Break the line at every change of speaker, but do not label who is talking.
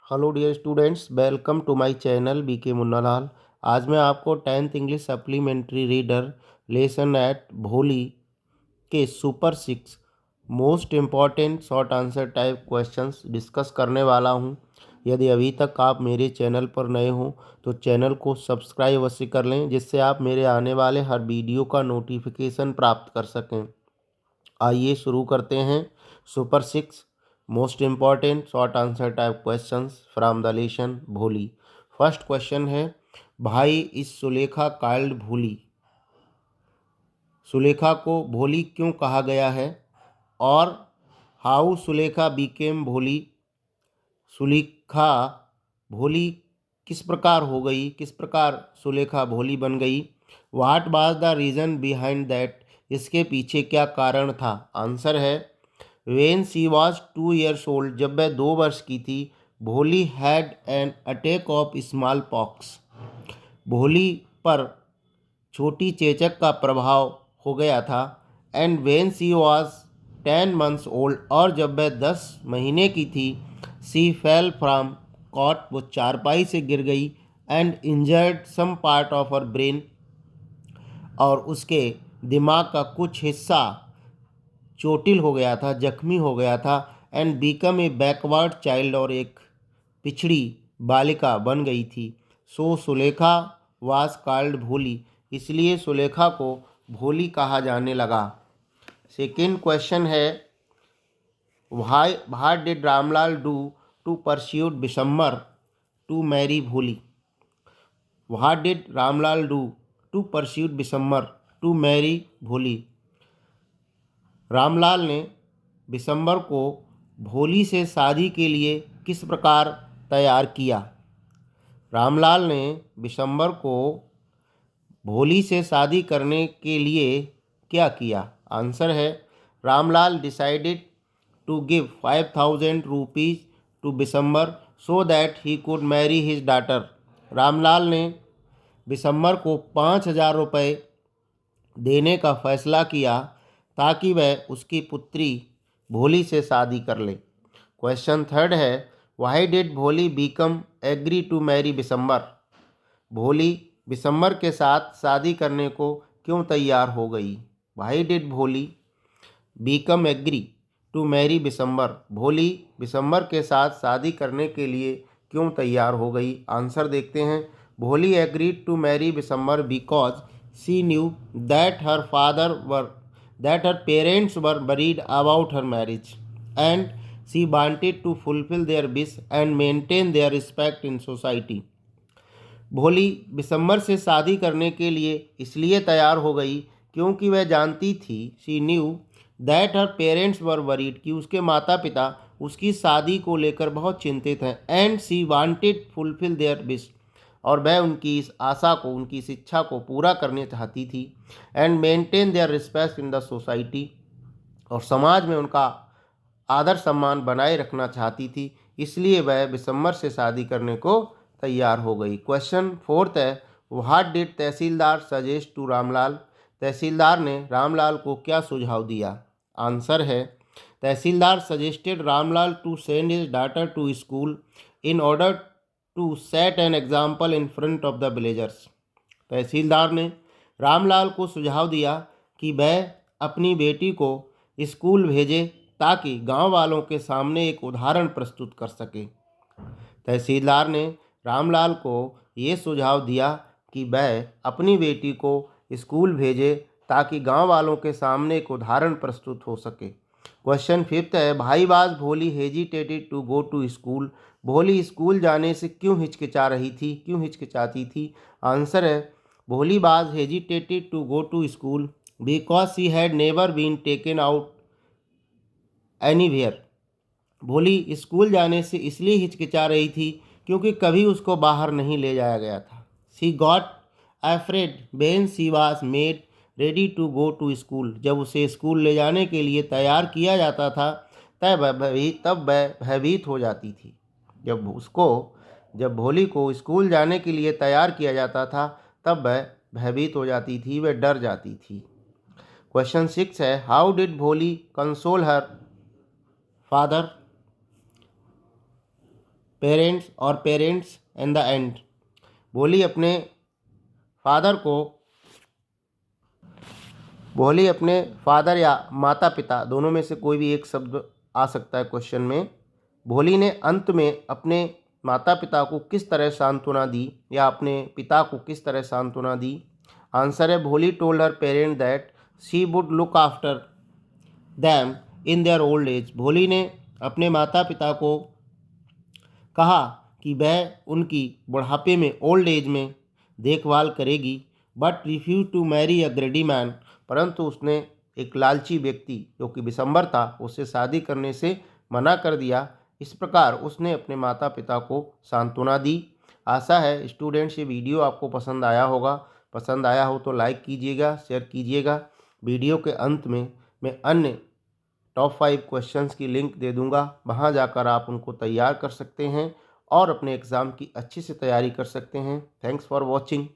Hello dear students, welcome to my channel BK Munnalal. आज मैं आपको 10th English supplementary reader lesson eight Bholi के super 6 most important short answer type questions discuss करने वाला हूं। यदि अभी तक आप मेरे चैनल पर नए हो तो चैनल को सब्सक्राइब अवश्य कर लें, जिससे आप मेरे आने वाले हर वीडियो का नोटिफिकेशन प्राप्त कर सकें। आइए शुरू करते हैं। Super 6 most important short answer type questions from the lesson भोली। फर्स्ट क्वेश्चन है, भाई इस सुलेखा काल्ड भोली। सुलेखा को भोली क्यों कहा गया है? और हाउ सुलेखा बीकेम भोली। सुलेखा भोली किस प्रकार हो गई, किस प्रकार सुलेखा भोली बन गई। What was the reason behind that, इसके पीछे क्या कारण था। आंसर है, when she was 2 years old, जब वह 2 वर्ष की थी, भोली had an attack of small pox. भोली पर छोटी चेचक का प्रभाव हो गया था। And when she was 10 months old, और जब वह 10 महीने की थी, सी फेल फ्रॉम कॉट, वो चारपाई से गिर गई। And injured some part of her brain, और उसके दिमाग का कुछ हिस्सा चोटिल हो गया था, जख्मी हो गया था। And become a backward child, और एक पिछड़ी बालिका बन गई थी। सो सुलेखा वाज कॉल्ड भोली, इसलिए सुलेखा को भोली कहा जाने लगा। सेकेंड क्वेश्चन है, what did Ramlal do to persuade Bishambar to marry Bholi. What did Ramlal do to persuade Bishambar to marry Bholi. Ramlal ने बिशम्बर को भोली से शादी के लिए किस प्रकार तैयार किया। रामलाल ने बिशम्बर को भोली से शादी करने के लिए क्या किया। आंसर है, Ramlal decided to give 5,000 rupees to Bishambar so that he could marry his daughter. Ramlal ने बिशम्बर को 5,000 रुपये देने का फैसला किया ताकि वह उसकी पुत्री भोली से शादी कर ले। क्वेश्चन थर्ड है, why did Bholi become agree to marry Bishambar. Bholi Bishambar के साथ शादी करने को क्यों तैयार हो गई। Why did Bholi become agree to marry Bishambar, Bholi Bishambar के साथ शादी करने के लिए क्यों तैयार हो गई। आंसर देखते हैं। Bholi agreed to marry Bishambar because she knew that her parents were worried about her marriage and she wanted to fulfil their wish and maintain their respect in society. Bholi Bishambar से शादी करने के लिए इसलिए तैयार हो गई क्योंकि वह जानती थी, she knew that her parents were worried, कि उसके माता पिता उसकी शादी को लेकर बहुत चिंतित हैं। And she wanted fulfil their wish, और वह उनकी इस आशा को, उनकी इस इच्छा को पूरा करने चाहती थी। And maintain their respect in the society, और समाज में उनका आदर सम्मान बनाए रखना चाहती थी, इसलिए वह बिशम्बर से शादी करने को तैयार हो गई। क्वेश्चन फोर्थ है, what did tehsildar suggest to Ramlal. Tehsildar ने रामलाल को क्या सुझाव दिया। आंसर है, tehsildar suggested Ramlal to send his daughter to school in order to set an example in front of the villagers. Tehsildar ने रामलाल को सुझाव दिया कि वह अपनी बेटी को स्कूल भेजे ताकि गांव वालों के सामने एक उदाहरण प्रस्तुत कर सके। तहसीलदार ने रामलाल को ये सुझाव दिया कि वह अपनी बेटी को स्कूल भेजे ताकि गांव वालों के सामने एक उदाहरण प्रस्तुत हो सके। क्वेश्चन फिफ्थ है, why was Bholi hesitated to go to school. Bholi school जाने से क्यों हिचकिचा रही थी, क्यों हिचकिचाती थी। आंसर है, Bholi was hesitated to go to school because she had never been taken out anywhere. Bholi school जाने से इसलिए हिचकिचा रही थी क्योंकि कभी उसको बाहर नहीं ले जाया गया था। She got afraid when she was made ready to go to school, जब उसे स्कूल ले जाने के लिए तैयार किया जाता था तब वह भयभीत हो जाती थी। जब भोली को स्कूल जाने के लिए तैयार किया जाता था तब वह भयभीत हो जाती थी, वह डर जाती थी। क्वेश्चन सिक्स है, हाउ डिड भोली कंसोल हर फादर। पेरेंट्स और पेरेंट्स एंड द एंड। भोली अपने फादर या माता पिता दोनों में से कोई भी एक शब्द आ सकता है क्वेश्चन में। भोली ने अंत में अपने माता पिता को किस तरह सांत्वना दी या अपने पिता को किस तरह सांत्वना दी। आंसर है, भोली told her parent that she would look after them in their old age. भोली ने अपने माता पिता को कहा कि वह उनकी बुढ़ापे में, ओल्ड एज में देखभाल करेगी। But refuse to marry a greedy man, परंतु उसने एक लालची व्यक्ति जो कि बिशंबर था उससे शादी करने से मना कर दिया। इस प्रकार उसने अपने माता पिता को सांत्वना दी। आशा है स्टूडेंट्स ये वीडियो आपको पसंद आया होगा। पसंद आया हो तो लाइक कीजिएगा, शेयर कीजिएगा। वीडियो के अंत में मैं अन्य टॉप 5 क्वेश्चंस की लिंक दे दूंगा, वहां जाकर आप उनको तैयार कर सकते हैं और अपने एग्ज़ाम की अच्छी से तैयारी कर सकते हैं। Thanks for watching.